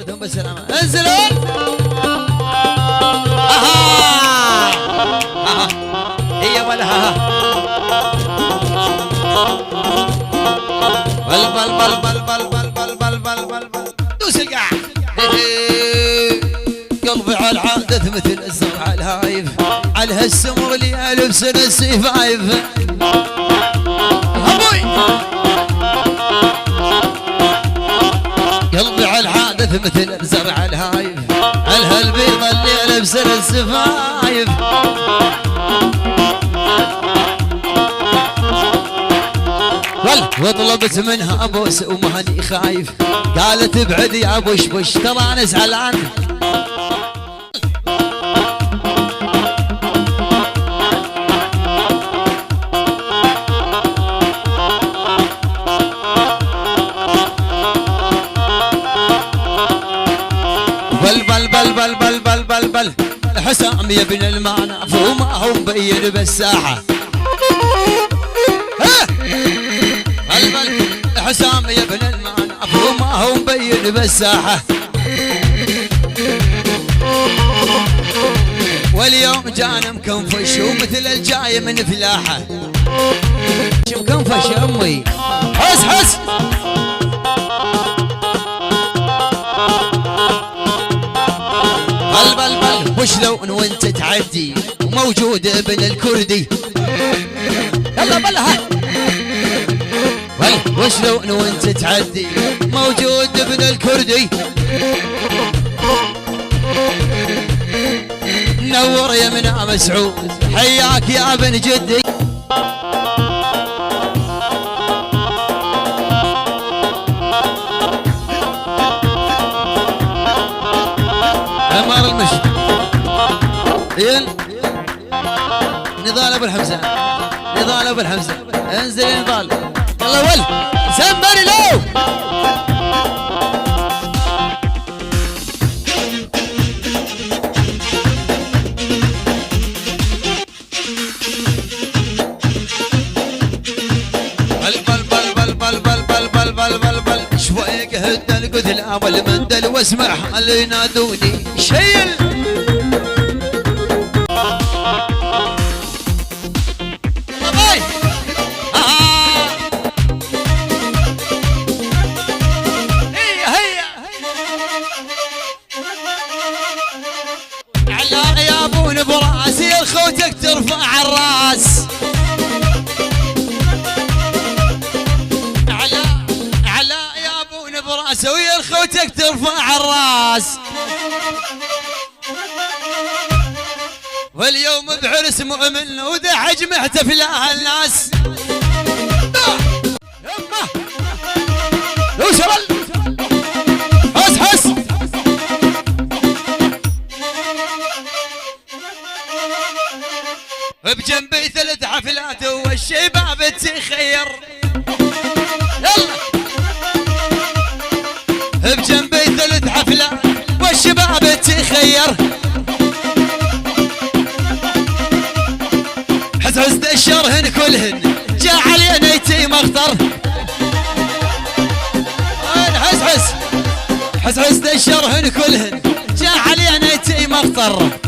دوم بالسلامة انزلوا اها اها هي ولا بل بل بل بل بل بل بل بل بل بل بل دوس القاع قلبي على العادة مثل الزرع الهايف على هالسمر اللي ألف سنة السيفايف أبوي قلبي على العادة مثل الزرع الهايف على هالبيض اللي ألف سنة السيفايف وطلبت منها ابوس وماني خايف قالت ابعد يا بوش بوش ترى انا زعلان بل بل بل بل بل بل بل بل حسام يا ابن المعنى وما هو مبين بالساحه حسام يا ابن المعنى وما هو مبين بالساحة واليوم جانا مكنفش ومثل الجاي من فلاحة مكنفش يا امي حس حس بل بل بل وش لو وانت تعدي وموجود ابن الكردي يلا بلها وش لو وانت تعدي موجود ابن الكردي نور يا منى مسعود حياك يا ابن جدي عمار المشي نضال ابو الحمزه نضال ابو الحمزه انزل يا نضال يلا ول زنبري لو بل بل بل بل بل بل بل بل بل بل شوي قهد القذلة والمندل واسمع اللي ينادوني شيل براسي الخوتك ترفع الراس على يا ابون براسي ويا الخوتك ترفع الراس واليوم بعرس مؤمن ودحج محتفلها الناس يمه وصل حس حس بجنبي 3 حفلات والشباب تخير يلا بجنبي 3 حفلات والشباب تخير حزحزت الشرهن كلهن جا علينا يتيم اخطر حزحزت الشرهن كلهن جا علينا يتيم اخطر